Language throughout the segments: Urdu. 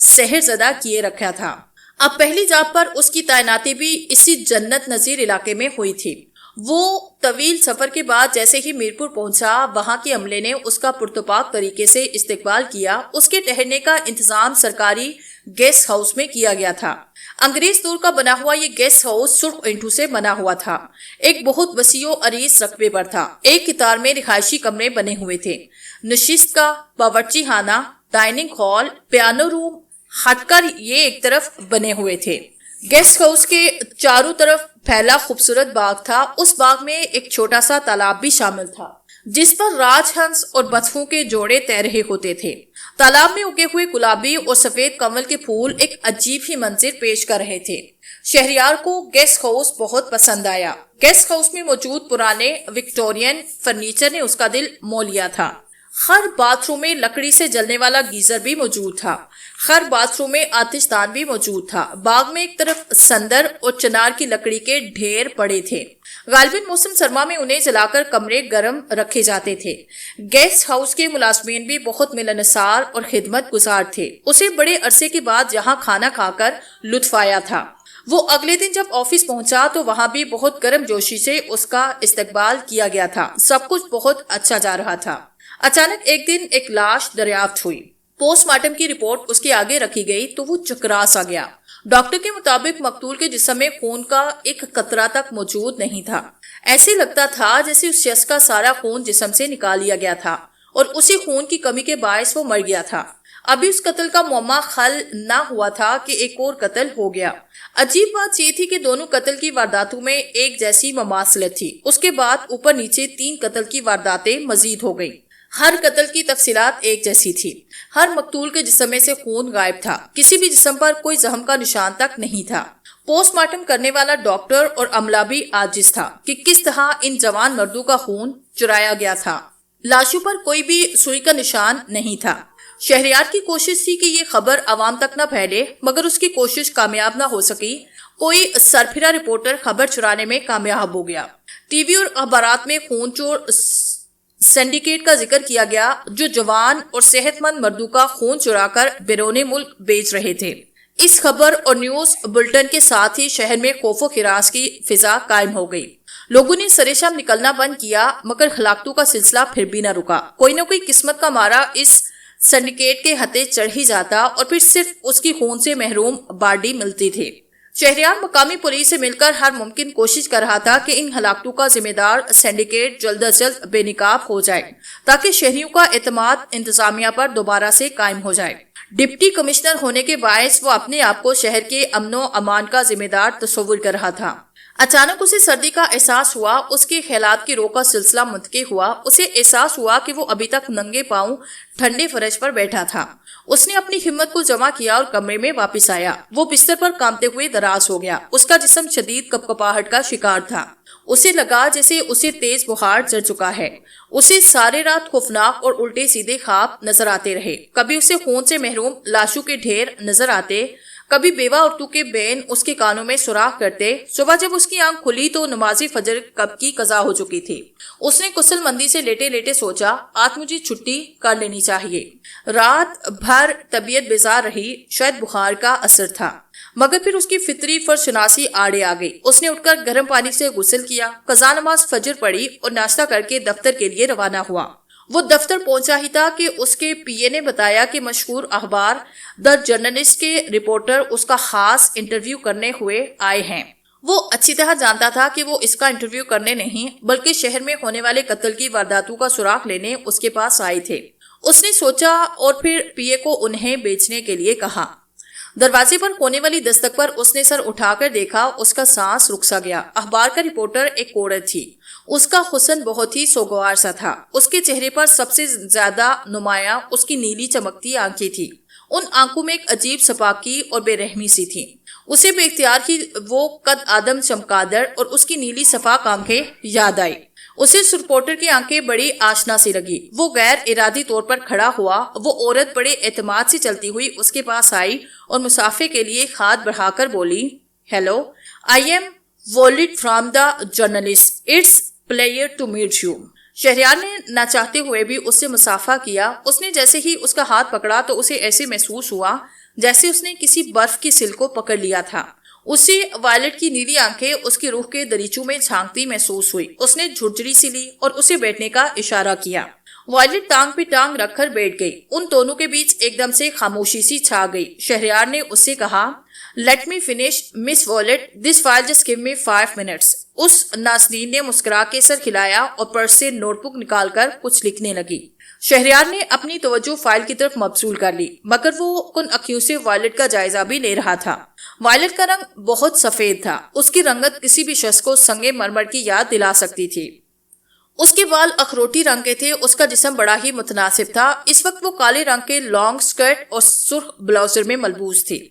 سحر زدہ کیے رکھا تھا۔ اب پہلی جاب پر اس کی تعیناتی بھی اسی جنت نظیر علاقے میں ہوئی تھی۔ وہ طویل سفر کے بعد جیسے ہی میرپور پہنچا، وہاں کے عملے نے اس کا پرتپاک طریقے سے استقبال کیا۔ اس کے ٹھہرنے کا انتظام سرکاری گیسٹ ہاؤس میں کیا گیا تھا۔ انگریز دور کا بنا ہوا یہ گیسٹ ہاؤس سرخ اینٹوں سے بنا ہوا تھا۔ ایک بہت وسیع و عریض رقبے پر تھا۔ ایک قطار میں رہائشی کمرے بنے ہوئے تھے۔ نشست کا، باورچی خانہ، ڈائننگ ہال، پیانو روم ہٹ کر یہ ایک طرف بنے ہوئے تھے۔ گیسٹ ہاؤس کے چاروں طرف پھیلا خوبصورت باغ تھا۔ اس باغ میں ایک چھوٹا سا تالاب بھی شامل تھا جس پر راج ہنس اور بطخوں کے جوڑے تیر رہے ہوتے تھے۔ تالاب میں اگے ہوئے گلابی اور سفید کنول کے پھول ایک عجیب ہی منظر پیش کر رہے تھے۔ شہریار کو گیسٹ ہاؤس بہت پسند آیا۔ گیسٹ ہاؤس میں موجود پرانے وکٹورین فرنیچر نے اس کا دل مو لیا تھا۔ ہر باتھ روم میں لکڑی سے جلنے والا گیزر بھی موجود تھا۔ ہر باتھ روم میں آتش دان بھی موجود تھا۔ باغ میں ایک طرف سندر اور چنار کی لکڑی کے ڈھیر پڑے تھے۔ غالباً موسم سرما میں انہیں جلا کر کمرے گرم رکھے جاتے تھے۔ گیسٹ ہاؤس کے ملازمین بھی بہت ملنسار اور خدمت گزار تھے۔ اسے بڑے عرصے کے بعد یہاں کھانا کھا کر لطف آیا تھا۔ وہ اگلے دن جب آفس پہنچا تو وہاں بھی بہت گرم جوشی سے اس کا استقبال کیا گیا تھا۔ سب کچھ بہت اچھا جا رہا تھا۔ اچانک ایک دن ایک لاش دریافت ہوئی۔ پوسٹ مارٹم کی رپورٹ اس کے آگے رکھی گئی تو وہ چکرا سا گیا۔ ڈاکٹر کے مطابق مقتول کے جسم میں خون کا ایک قطرہ تک موجود نہیں تھا۔ ایسے لگتا تھا جیسے اس شخص کا سارا خون جسم سے نکال لیا گیا تھا اور اسی خون کی کمی کے باعث وہ مر گیا تھا۔ ابھی اس قتل کا معمہ حل نہ ہوا تھا کہ ایک اور قتل ہو گیا۔ عجیب بات یہ تھی کہ دونوں قتل کی وارداتوں میں ایک جیسی مماثلت تھی۔ اس کے بعد اوپر نیچے 3 قتل کی وارداتیں مزید ہو گئیں۔ ہر قتل کی تفصیلات ایک جیسی تھی۔ ہر مقتول کے جسم میں سے خون غائب تھا۔ کسی بھی جسم پر کوئی زخم کا نشان تک نہیں تھا۔ پوسٹ مارٹم کرنے والا ڈاکٹر اور عملہ بھی عاجز تھا کہ کس طرح ان جوان مردوں کا خون چرایا گیا تھا۔ لاشوں پر کوئی بھی سوئی کا نشان نہیں تھا۔ شہریار کی کوشش تھی کہ یہ خبر عوام تک نہ پھیلے، مگر اس کی کوشش کامیاب نہ ہو سکی۔ کوئی سرپھرا رپورٹر خبر چرانے میں کامیاب ہو گیا۔ ٹی وی اور اخبارات میں خون چور سینڈیکیٹ کا ذکر کیا گیا جو جوان اور صحت مند مردوں کا خون چرا کر بیرون ملک بیچ رہے تھے۔ اس خبر اور نیوز بلٹن کے ساتھ ہی شہر میں خوف و ہراس کی فضا قائم ہو گئی۔ لوگوں نے سرے شام نکلنا بند کیا، مگر ہلاکتوں کا سلسلہ پھر بھی نہ رکا۔ کوئی نہ کوئی قسمت کا مارا اس سینڈیکیٹ کے ہتھے چڑھ ہی جاتا اور پھر صرف اس کی خون سے محروم باڈی ملتی تھی۔ شہریار مقامی پولیس سے مل کر ہر ممکن کوشش کر رہا تھا کہ ان ہلاکتوں کا ذمہ دار سینڈیکیٹ جلد از جلد بے نقاب ہو جائے تاکہ شہریوں کا اعتماد انتظامیہ پر دوبارہ سے قائم ہو جائے۔ ڈپٹی کمشنر ہونے کے باعث وہ اپنے آپ کو شہر کے امن و امان کا ذمہ دار تصور کر رہا تھا۔ اچانک اسے سردی کا احساس ہوا۔ اس کے خیالات کی رو کا سلسلہ منتقل ہوا۔ اسے احساس ہوا کہ وہ ابھی تک ننگے پاؤں ٹھنڈے فرش پر بیٹھا تھا۔ اس نے اپنی ہمت کو جمع کیا اور کمرے میں واپس آیا۔ وہ بستر پر کانپتے ہوئے دراز ہو گیا۔ اس کا جسم شدید کپکپاہٹ کا شکار تھا۔ اسے لگا جیسے اسے تیز بخار چڑھ چکا ہے۔ اسے سارے رات خوفناک اور الٹے سیدھے خواب نظر آتے رہے۔ کبھی اسے خون سے محروم لاشوں کے ڈھیر نظر آتے، کبھی بیوہ عورتوں کے بین اس کے کانوں میں سوراخ کرتے۔ صبح جب اس کی آنکھ کھلی تو نماز فجر کب کی قضا ہو چکی تھی۔ اس نے کسل مندی سے لیٹے لیٹے سوچا، آج مجھے چھٹی کر لینی چاہیے۔ رات بھر طبیعت بیزار رہی، شاید بخار کا اثر تھا، مگر پھر اس کی فطری فرشناسی آڑے آ گئی۔ اس نے اٹھ کر گرم پانی سے غسل کیا، قضا نماز فجر پڑھی اور ناشتہ کر کے دفتر کے لیے روانہ ہوا۔ وہ دفتر پہنچا ہی تھا کہ اس کے پی اے نے بتایا کہ مشہور اخبار دی جرنلسٹ کے رپورٹر اس کا خاص انٹرویو کرنے ہوئے آئے ہیں۔ وہ اچھی طرح جانتا تھا کہ وہ اس کا انٹرویو کرنے نہیں بلکہ شہر میں ہونے والے قتل کی وارداتوں کا سراغ لینے اس کے پاس آئے تھے۔ اس نے سوچا اور پھر پی اے کو انہیں بیچنے کے لیے کہا۔ دروازے پر ہونے والی دستک پر اس نے سر اٹھا کر دیکھا، اس کا سانس رک سا گیا۔ اخبار کا رپورٹر ایک عورت تھی۔ اس کا حسن بہت ہی سوگوار سا تھا۔ اس کے چہرے پر سب سے زیادہ نمایاں اس کی نیلی چمکتی آنکھیں تھی۔ ان آنکھوں میں ایک عجیب سپاکی اور بے رحمی سی تھی۔ اسے بے اختیار ہی وہ قد آدم چمکادڑ اور اس کی نیلی صفاق آنکھیں یاد آئی۔ اسے اس رپورٹر کی آنکھیں بڑی آشنا سی لگی۔ وہ غیر ارادی طور پر کھڑا ہوا۔ وہ عورت بڑے اعتماد سے چلتی ہوئی اس کے پاس آئی اور مسافے کے لیے ہاتھ بڑھا کر بولی، ہیلو، آئی ایم وولڈ from the journalist, it's pleasure to meet you. Shahryar نے نہ چاہتے ہوئے بھی اس سے مصافحہ کیا۔ اس نے جیسے ہی اس کا ہاتھ پکڑا تو اسے ایسے محسوس ہوا جیسے اس نے کسی برف کی سل کو پکڑ لیا تھا۔ اسے وائلٹ کی نیلی آنکھیں اس کی روح کے دریچوں میں جھانکتی محسوس ہوئی۔ اس نے جھرجھری سی لی اور اسے بیٹھنے کا اشارہ کیا۔ وائلٹ ٹانگ پہ ٹانگ رکھ کر بیٹھ گئی۔ ان دونوں کے بیچ ایک دم سے خاموشی سی چھا گئی۔ شہریار نے اس سے کہا، "Let me finish, Miss Violet. This file just give me 5 minutes." اس ناظرین نے مسکرا کے سر ہلایا اور پرس سے نوٹ بک نکال کر کچھ لکھنے لگی۔ شہریار نے اپنی توجہ فائل کی طرف مبذول کر لی، مگر وہ کن اکھیوں سے وائلٹ کا جائزہ بھی لے رہا تھا۔ وائلٹ کا رنگ بہت سفید تھا۔ اس کی رنگت کسی بھی شخص کو سنگ مرمر کی یاد دلا سکتی تھی۔ اس کے بال اخروٹی رنگ کے تھے۔ اس کا جسم بڑا ہی متناسب تھا۔ اس وقت وہ کالے رنگ کے لانگ سکرٹ اور سرخ بلاؤزر میں ملبوس تھی۔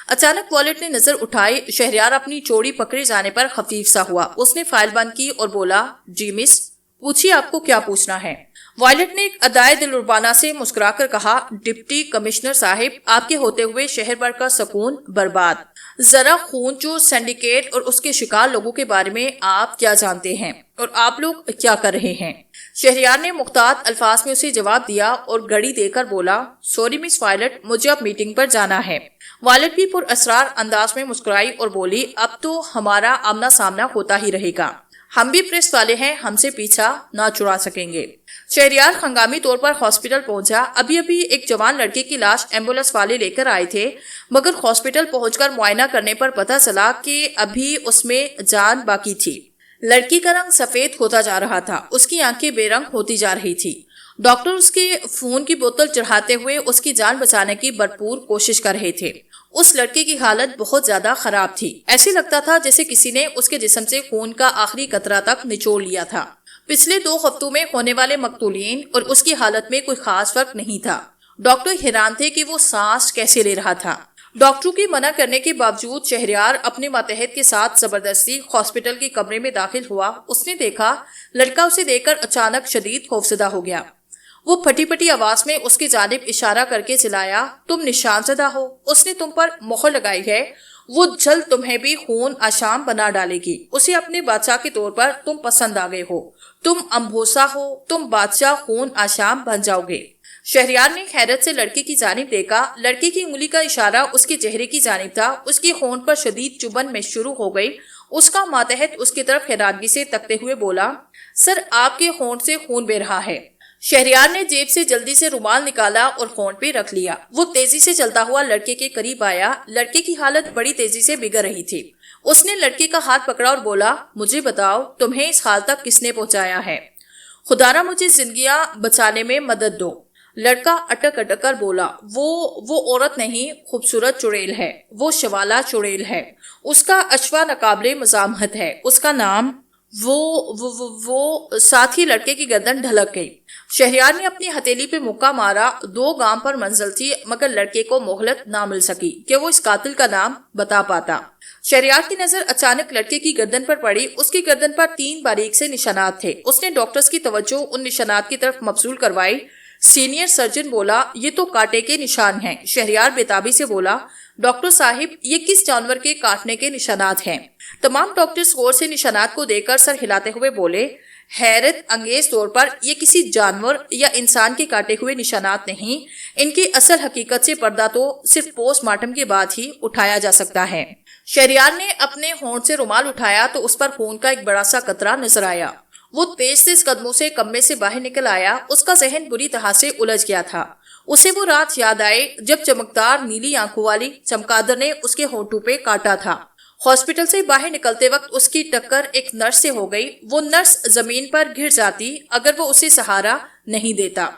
اچانک وائلٹ نے نظر اٹھائی۔ شہریار اپنی چوڑی پکڑے جانے پر خفیف سا ہوا۔ اس نے فائل بند کی اور بولا، "جی مس، پوچھیے آپ کو کیا پوچھنا ہے۔" وائلٹ نے ایک ادائے دلربانہ سے مسکرا کر کہا، "ڈپٹی کمشنر صاحب، آپ کے ہوتے ہوئے شہر بھر کا سکون برباد۔ ذرا خون چور سینڈیکیٹ اور اس کے شکار لوگوں کے بارے میں آپ کیا جانتے ہیں اور آپ لوگ کیا کر رہے ہیں؟" شہریار نے محتاط الفاظ میں اسے جواب دیا اور گھڑی دے کر بولا، "سوری مس وائلٹ، مجھے اب میٹنگ پر جانا ہے۔" وائلٹ بھی پر اسرار انداز میں مسکرائی اور بولی، "اب تو ہمارا آمنا سامنا ہوتا ہی رہے گا۔ ہم بھی پریس والے ہیں، ہم سے پیچھا نہ چھڑا سکیں گے۔" شہریار ہنگامی طور پر ہاسپٹل پہنچا۔ ابھی ایک جوان لڑکے کی لاش ایمبولینس والے لے کر آئے تھے، مگر ہاسپٹل پہنچ کر معائنہ کرنے پر پتہ چلا کہ ابھی اس میں جان باقی تھی۔ لڑکی کا رنگ سفید ہوتا جا رہا تھا۔ اس کی آنکھیں بے رنگ ہوتی جا رہی تھی۔ ڈاکٹر اس کے خون کی بوتل چڑھاتے ہوئے اس کی جان بچانے کی بھرپور کوشش کر رہے تھے۔ اس لڑکے کی حالت بہت زیادہ خراب تھی۔ ایسے لگتا تھا جیسے کسی نے اس کے جسم سے خون کا آخری قطرہ تک نچوڑ لیا تھا۔ پچھلے 2 ہفتوں میں ہونے والے مقتولین اور اس کی حالت میں کوئی خاص فرق نہیں تھا۔ ڈاکٹر حیران تھے کہ وہ سانس کیسے لے رہا تھا۔ ڈاکٹروں کی منع کرنے کے باوجود شہریار اپنے ماتحت کے ساتھ زبردستی ہاسپٹل کے کمرے میں داخل ہوا۔ اس نے دیکھا لڑکا اسے دیکھ کر اچانک شدید خوفزدہ ہو گیا۔ وہ پھٹی پھٹی آواز میں اس کی جانب اشارہ کر کے چلایا، "تم نشان زدہ ہو، اس نے تم پر مہر لگائی ہے، وہ جلد تمہیں بھی خون آشام بنا ڈالے گی۔ اسے اپنے بادشاہ کے طور پر تم پسند آ گئے ہو، تم امبوسا ہو، تم بادشاہ خون آشام بن جاؤ گے۔" شہریار نے حیرت سے لڑکے کی جانب دیکھا۔ لڑکے کی انگلی کا اشارہ اس کے چہرے کی جانب تھا۔ اس کی ہونٹ پر شدید چبھن میں شروع ہو گئی۔ اس کا ماتحت اس کی طرف حیرانگی سے تکتے ہوئے بولا، "سر، آپ کے ہونٹ سے خون بہہ رہا ہے۔" شہریار نے جیب سے جلدی سے رومال نکالا اور ہونٹ پہ رکھ لیا۔ وہ تیزی سے چلتا ہوا لڑکے کے قریب آیا۔ لڑکے کی حالت بڑی تیزی سے بگڑ رہی تھی۔ اس نے لڑکے کا ہاتھ پکڑا اور بولا، "مجھے بتاؤ، تمہیں اس حال تک کس نے پہنچایا ہے؟ خدا مجھے زندگیاں بچانے میں مدد دو۔" لڑکا اٹک اٹک کر بولا، وہ عورت نہیں، خوبصورت چڑیل ہے، وہ شوالا چڑیل ہے۔ اس کا اشوا ناقابل مزاحمت ہے۔ اس کا نام وہ ساتھ ہی لڑکے کی گردن ڈھلک گئی۔ شہریار نے اپنی ہتھیلی پہ مکہ مارا۔ 2 گام پر منزل تھی، مگر لڑکے کو مہلت نہ مل سکی کہ وہ اس قاتل کا نام بتا پاتا۔ شہریار کی نظر اچانک لڑکے کی گردن پر پڑی۔ اس کی گردن پر 3 باریک سے نشانات تھے۔ اس نے ڈاکٹرز کی توجہ ان نشانات کی طرف مبذول کروائی۔ سینئر سرجن بولا، "یہ تو کانٹے کے نشان ہیں۔" شہریار بےتابی سے بولا، "ڈاکٹر صاحب، یہ کس جانور کے کاٹنے کے نشانات ہیں؟" تمام ڈاکٹرز غور سے نشانات کو دیکھ کر سر ہلاتے ہوئے بولے، "حیرت انگیز طور پر یہ کسی جانور یا انسان کے کاٹے ہوئے نشانات نہیں۔ ان کی اصل حقیقت سے پردہ تو صرف پوسٹ مارٹم کے بعد ہی اٹھایا جا سکتا ہے۔" شہریار نے اپنے ہونٹ سے رومال اٹھایا تو اس پر خون کا ایک بڑا سا قطرہ نظر آیا۔ وہ تیز قدموں سے کمرے سے باہر نکل آیا۔ اس کا ذہن بری طرح سے الجھ گیا تھا۔ اسے وہ رات یاد آئے جب چمکدار نیلی آنکھوں والی چمگادڑ نے اس کے ہونٹوں پہ کاٹا تھا۔ ہاسپٹل سے باہر نکلتے وقت اس کی ٹکر ایک نرس سے ہو گئی۔ وہ نرس زمین پر گر جاتی اگر وہ اسے سہارا نہیں دیتا،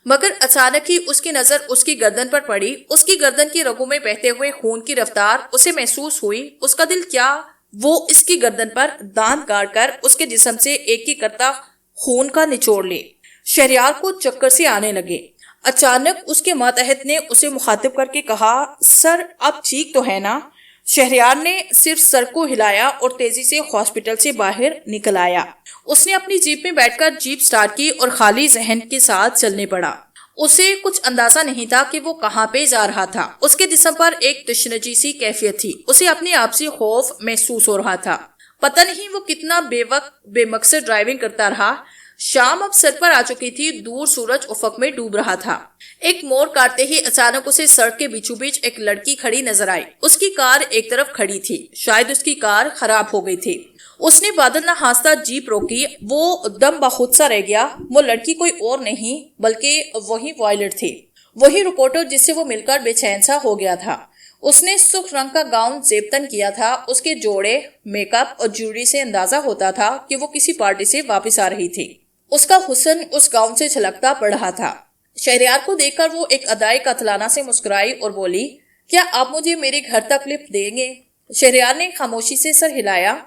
مگر اچانک ہی اس کی نظر اس کی گردن پر پڑی۔ اس کی گردن کی رگوں میں بہتے ہوئے خون کی رفتار اسے محسوس ہوئی۔ اس کا دل کیا وہ اس کی گردن پر دانت کاٹ کر اس کے جسم سے ایک ایک کرتا خون کا نچوڑ لے۔ شہریار کو چکر سے آنے لگے۔ اچانک اس کے ماتحت نے اسے مخاطب کر کے کہا، "سر، آپ ٹھیک تو ہے نا؟" شہریار نے صرف سر کو ہلایا اور تیزی سے ہاسپٹل سے باہر نکل آیا۔ اس نے اپنی جیپ میں بیٹھ کر جیپ سٹارٹ کی اور خالی ذہن کے ساتھ چلنے پڑا۔ اسے کچھ اندازہ نہیں تھا کہ وہ کہاں پہ جا رہا تھا۔ اس کے جسم پر ایک تشنجی سی کیفیت تھی۔ اسے اپنے آپ سے خوف محسوس ہو رہا تھا۔ پتہ نہیں وہ کتنا بے وقت بے مقصد ڈرائیونگ کرتا رہا۔ شام اب سر پر آ چکی تھی، دور سورج افق میں ڈوب رہا تھا۔ ایک موڑ کاٹتے ہی اچانک اسے سڑک کے بیچوں بیچ ایک لڑکی کھڑی نظر آئی۔ اس کی کار ایک طرف کھڑی تھی، شاید اس کی کار خراب ہو گئی تھی۔ اس نے بادل نہ ہانستا جیپ روکی، وہ دم بخود سا رہ گیا۔ وہ لڑکی کوئی اور نہیں بلکہ وہی وائلٹ تھی، وہی رپورٹر جس سے وہ مل کر بے چین سا ہو گیا تھا۔ اس نے سرخ رنگ کا گاؤن زیب کیا تھا، اس کے جوڑے، میک اپ اور جیولری سے اندازہ ہوتا تھا کہ وہ کسی پارٹی سے واپس آ رہی تھی۔ اس کا حسن اس گاؤن سے جھلکتا پڑ رہا تھا۔ شہریار کو دیکھ کر وہ ایک ادائے قاتلانہ سے مسکرائی اور بولی، کیا آپ مجھے میرے گھر تک لفٹ دیں گے؟ شہریار نے خاموشی سے سر ہلایا۔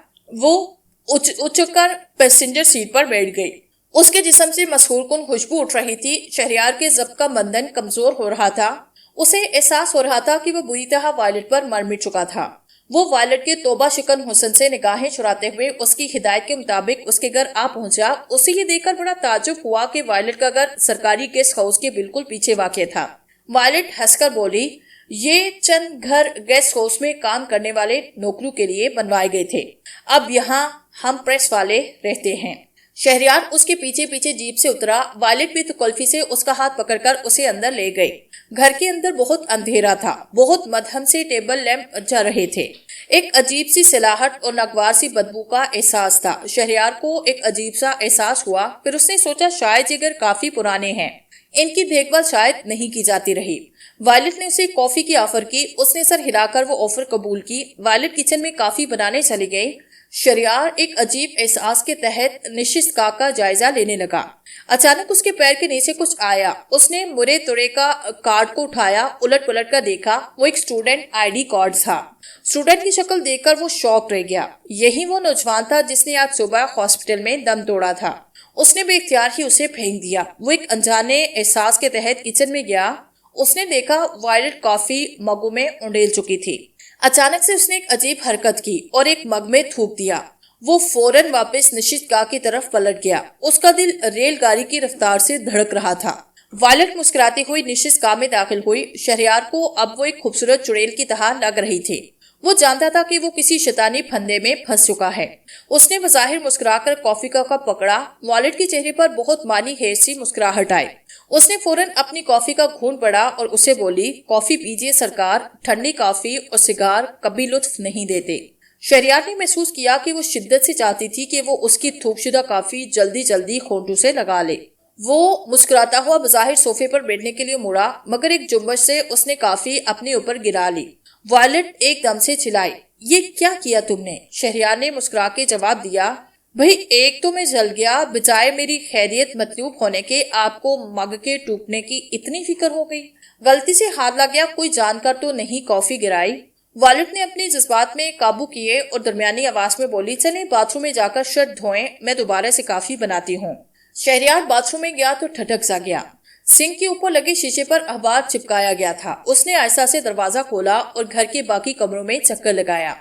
وہ اچک کر پیسنجر سیٹ پر بیٹھ گئی۔ اس کے جسم سے مسحور کن خوشبو اٹھ رہی تھی۔ شہریار کے ضبط کا بندھن کمزور ہو رہا تھا۔ اسے احساس ہو رہا تھا کہ وہ بری طرح وائلٹ پر مر مٹ چکا تھا۔ وہ وائلٹ کے توبہ شکن حسن سے نگاہیں چراتے ہوئے اس کی ہدایت کے مطابق اس کے گھر آ پہنچا۔ اسے یہ دیکھ کر بڑا تعجب ہوا کہ وائلٹ کا گھر سرکاری گیسٹ ہاؤس کے بالکل پیچھے واقع تھا۔ وائلٹ ہنس کر بولی، یہ چند گھر گیسٹ ہاؤس میں کام کرنے والے نوکروں کے لیے بنوائے گئے تھے، اب یہاں ہم پریس والے رہتے ہیں۔ شہریار اس کے پیچھے پیچھے جیپ سے اترا۔ وائلٹ بھی تکلفی سے اس کا ہاتھ پکڑ کر اسے اندر لے گئی۔ گھر کے اندر بہت اندھیرا تھا، بہت مدھم سے ٹیبل لیمپ جل رہے تھے۔ ایک عجیب سی سلاہٹ اور ناگوار سی بدبو کا احساس تھا۔ شہریار کو ایک عجیب سا احساس ہوا، پھر اس نے سوچا شاید یہ گھر کافی پرانے ہیں، ان کی دیکھ بھال شاید نہیں کی جاتی رہی۔ وائلٹ نے اسے کافی کی آفر کی، اس نے سر ہلا کر وہ آفر قبول کی۔ وائلٹ کچن میں کافی بنانے چلی گئی۔ شہریار ایک عجیب احساس کے تحت نشست کا جائزہ لینے لگا۔ اچانک اس کے پیر کے نیچے کچھ آیا۔ اس نے مرے توڑے کا کارڈ کو اٹھایا، الٹ پلٹ کر دیکھا۔ وہ ایک اسٹوڈنٹ آئی ڈی کارڈ تھا۔ اسٹوڈنٹ کی شکل دیکھ کر وہ شاک رہ گیا۔ یہی وہ نوجوان تھا جس نے آج صبح ہاسپٹل میں دم توڑا تھا۔ اس نے بے اختیار ہی اسے پھینک دیا۔ وہ ایک انجانے احساس کے تحت کچن میں گیا۔ اس نے دیکھا وائلٹ کافی مگوں میں انڈیل چکی تھی۔ اچانک سے اس نے ایک عجیب حرکت کی اور ایک مگ میں تھوک دیا۔ وہ فوراً واپس نشست گاہ کی طرف پلٹ گیا۔ اس کا دل ریل گاڑی کی رفتار سے دھڑک رہا تھا۔ وائلٹ مسکراتی ہوئی نشست گاہ میں داخل ہوئی۔ شہریار کو اب وہ ایک خوبصورت چڑیل کی طرح لگ رہی تھی۔ وہ جانتا تھا کہ وہ کسی شیطانی پھندے میں پھنس چکا ہے۔ اس نے بظاہر مسکرا کر کافی کا کپ پکڑا۔ وائلٹ کے چہرے پر بہت مانی خیز سی مسکراہٹ آئی۔ اس نے فوراً اپنی کافی کا گھونٹ پڑا اور اسے بولی، کافی پیجیے سرکار، ٹھنڈی کافی اور سگار کبھی لطف نہیں دیتے۔ شہریار نے محسوس کیا کہ وہ شدت سے چاہتی تھی کہ وہ اس کی تھوک شدہ کافی جلدی جلدی ہونٹوں سے لگا لے۔ وہ مسکراتا ہوا بظاہر صوفے پر بیٹھنے کے لیے مڑا، مگر ایک جنبش سے اس نے کافی اپنے اوپر گرا لی۔ وائلٹ ایک دم سے چلائی، یہ کیا کیا تم نے؟ شہریار نے مسکرا کے جواب دیا، بھئی ایک تو میں جل گیا، بجائے میری خیریت مطلوب ہونے کے آپ کو مگ کے ٹوٹنے کی اتنی فکر ہو گئی۔ غلطی سے ہاتھ لگ گیا، کوئی جان کر تو نہیں کافی گرائی؟ وائلٹ نے اپنے جذبات میں قابو کیے اور درمیانی آواز میں بولی، چلیں باتھ روم میں جا کر شرٹ دھوئیں، میں دوبارہ سے کافی بناتی ہوں۔ شہریار باتھ روم میں گیا تو ٹھٹک سا گیا۔ سنک کے اوپر لگے شیشے پر اخبار چپکایا گیا تھا۔ اس نے آہستہ سے دروازہ کھولا اور گھر کے باقی کمروں میں چکر لگایا۔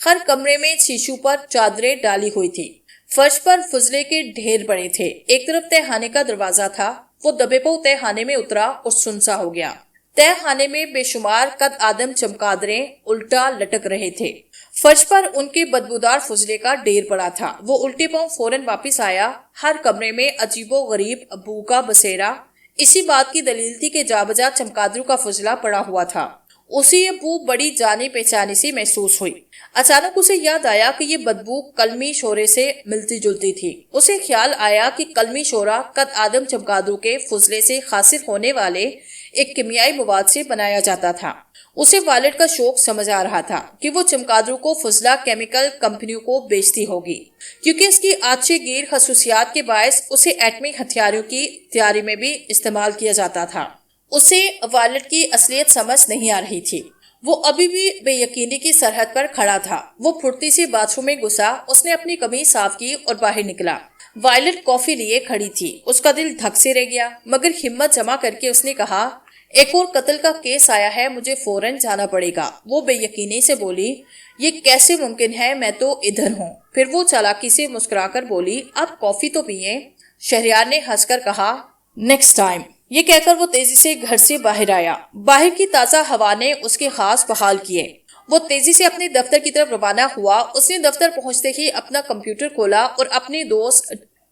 ہر کمرے میں شیشوں پر چادریں ڈالی ہوئی تھی۔ فرش پر فضلے کے ڈھیر پڑے تھے۔ ایک طرف تہ خانے کا دروازہ تھا۔ وہ دبے پاؤں تہ خانے میں اترا اور سنسا ہو گیا۔ تہ خانے میں بے شمار قد آدم چمگادڑیں الٹا لٹک رہے تھے۔ فرش پر ان کے بدبودار فضلے کا ڈھیر پڑا تھا۔ وہ الٹے پاؤں فوراً واپس آیا۔ ہر کمرے میں عجیب و غریب بو کا بسیرا اسی بات کی دلیل تھی کہ جا بجا چمگادڑوں کا فضلہ پڑا ہوا تھا۔ اسے یہ بو بڑی جانی پہچانی سی محسوس ہوئی۔ اچانک اسے یاد آیا کہ یہ بدبو قلمی شورے سے ملتی جلتی تھی۔ اسے خیال آیا کہ قلمی شورا قد آدم چمگادڑوں کے فضلے سے حاصل ہونے والے ایک کیمیائی مواد سے بنایا جاتا تھا۔ اسے وائلٹ کا شوق سمجھ آ رہا تھا کہ وہ چمگادڑوں کو فضلہ کیمیکل کمپنیوں کو بیچتی ہوگی، کیونکہ اس کی آتش گیر خصوصیات کے باعث اسے ایٹمی ہتھیاروں کی تیاری میں بھی استعمال کیا جاتا تھا۔ اسے وائلٹ کی اصلیت سمجھ نہیں آ رہی تھی۔ وہ ابھی بھی بے یقینی کی سرحد پر کھڑا تھا۔ وہ پھرتی سے باتھ روم میں گھسا۔ اس نے اپنی قمیض صاف کی اور باہر نکلا۔ وائلٹ کافی لیے کھڑی تھی۔ اس کا دل دھک سے رہ گیا، مگر ہمت جمع کر کے اس نے کہا، ایک اور قتل کا کیس آیا ہے، مجھے فوراً جانا پڑے گا۔ وہ بے یقینی سے بولی، یہ کیسے ممکن ہے، میں تو ادھر ہوں۔ پھر وہ چالاکی سے مسکرا کر بولی، آپ کافی تو پیئیں۔ شہریار نے ہنس کر کہا، نیکسٹ ٹائم۔ یہ کہہ کر وہ تیزی سے گھر سے باہر آیا۔ باہر کی تازہ ہوا نے اس کے خاص بحال کیے۔ وہ تیزی سے اپنے دفتر کی طرف روانہ ہوا۔ اس نے دفتر پہنچتے ہی اپنا کمپیوٹر کھولا اور اپنے دوست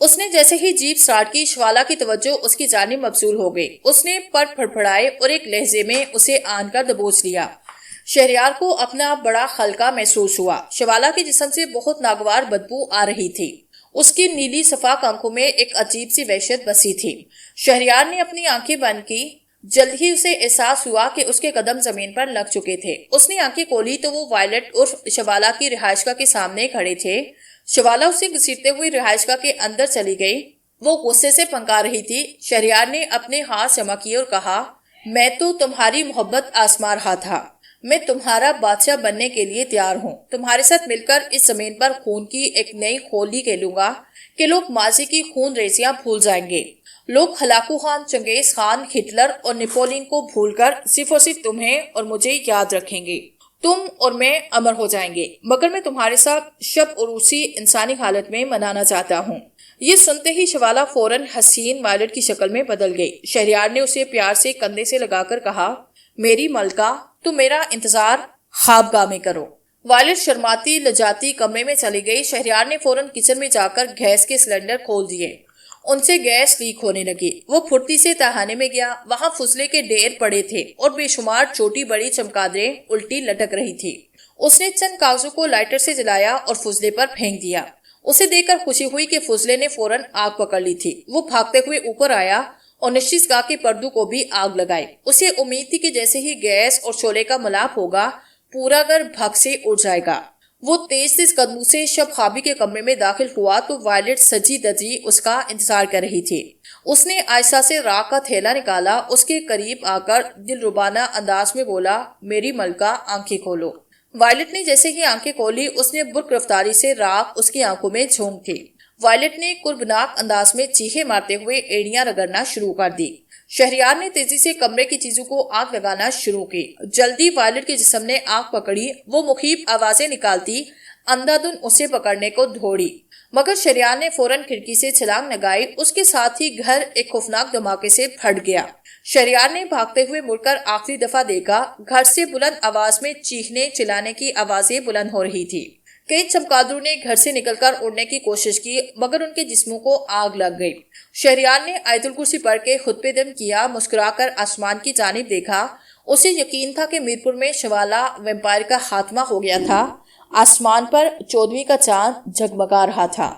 اس نے جیسے ہی جیپ سٹارٹ کی، شوالا کی توجہ اس کی جانب مبذول ہو گئی۔ اس نے پر پھڑپھڑائے اور ایک لہجے میں اسے آن کر دبوچ لیا۔ شہریار کو اپنا بڑا خلقہ محسوس ہوا۔ شوالا کے جسم سے بہت ناگوار بدبو آ رہی تھی۔ اس کی نیلی شفاف آنکھوں میں ایک عجیب سی وحشت بسی تھی۔ شہریار نے اپنی آنکھیں بند کی۔ جلد ہی اسے احساس ہوا کہ اس کے قدم زمین پر لگ چکے تھے۔ اس نے آنکھیں کھولی تو وہ وائلٹ عرف شوالا کی رہائشگاہ کے سامنے کھڑے تھے۔ شوالا اسے گھسیٹتے ہوئے رہائشگاہ کے اندر چلی گئی۔ وہ غصے سے پھنکا رہی تھی۔ شہریار نے اپنے ہاتھ جمع کیے اور کہا، میں تو تمہاری محبت آزما رہا تھا۔ میں تمہارا بادشاہ بننے کے لیے تیار ہوں۔ تمہارے ساتھ مل کر اس زمین پر خون کی ایک نئی ہولی کھیلوں گا کہ لوگ ماضی کی خون ریزیاں بھول جائیں گے۔ لوگ ہلاکو خان، چنگیز خان، ہٹلر اور نیپولین کو بھول کر صرف اور صرف تمہیں اور مجھے یاد رکھیں گے۔ تم اور میں امر ہو جائیں گے، مگر میں تمہارے ساتھ شب عروسی انسانی حالت میں منانا چاہتا ہوں۔ یہ سنتے ہی شوالا فوراً حسین وائلٹ کی شکل میں بدل گئی۔ شہریار نے اسے پیار سے کندھے سے لگا کر کہا، میری ملکہ، تم میرا انتظار خوابگاہ میں کرو۔ وائلٹ شرماتی لجاتی کمرے میں چلی گئی۔ شہریار نے فوراً کچن میں جا کر گیس کے سلنڈر کھول دیے۔ ان سے گیس لیک ہونے لگی۔ وہ پھرتی سے تہانے میں گیا۔ وہاں فضلے کے ڈھیر پڑے تھے اور بے شمار چھوٹی بڑی چمگادڑیں الٹی لٹک رہی تھی۔ اس نے چند کاغذوں کو لائٹر سے جلایا اور فضلے پر پھینک دیا۔ اسے دیکھ کر خوشی ہوئی کہ فضلے نے فوراً آگ پکڑ لی تھی۔ وہ بھاگتے ہوئے اوپر آیا اور نشست گاہ کے پردوں کو بھی آگ لگائی۔ اسے امید تھی کہ جیسے ہی گیس اور شعلے کا ملاپ ہوگا، پورا گھر بھگ سے اڑ جائے گا۔ وہ تیز تیز قدموں سے شب خوابی کے کمرے میں داخل ہوا تو وائلٹ سجی دجی اس کا انتظار کر رہی تھی۔ اس نے آہستہ سے راکھ کا تھیلا نکالا، اس کے قریب آ کر دلربانہ انداز میں بولا، میری ملکہ، آنکھیں کھولو۔ وائلٹ نے جیسے ہی آنکھیں کھولی، اس نے برق رفتاری سے راکھ اس کی آنکھوں میں جھونک تھی۔ وائلٹ نے کربناک انداز میں چیخیں مارتے ہوئے ایڑیاں رگڑنا شروع کر دی۔ شہریار نے تیزی سے کمرے کی چیزوں کو آگ لگانا شروع کی۔ جلدی وائلٹ کے جسم نے آگ پکڑی۔ وہ مخیف آوازیں نکالتی اندھا دھند اسے پکڑنے کو دوڑی، مگر شہریار نے فوراً کھڑکی سے چھلانگ لگائی۔ اس کے ساتھ ہی گھر ایک خوفناک دھماکے سے پھٹ گیا۔ شہریار نے بھاگتے ہوئے مڑ کر آخری دفعہ دیکھا۔ گھر سے بلند آواز میں چیخنے چلانے کی آوازیں بلند ہو رہی تھی۔ کئی چمگادڑوں نے گھر سے نکل کر اڑنے کی کوشش کی، مگر ان کے جسموں کو آگ لگ گئی۔ شہریار نے آیت الکرسی پڑھ کے خطبہ دم کیا، مسکرا کر آسمان کی جانب دیکھا۔ اسے یقین تھا کہ میرپور میں شوالا ویمپائر کا خاتمہ ہو گیا تھا۔ آسمان پر 14ویں کا چاند جگمگا رہا تھا۔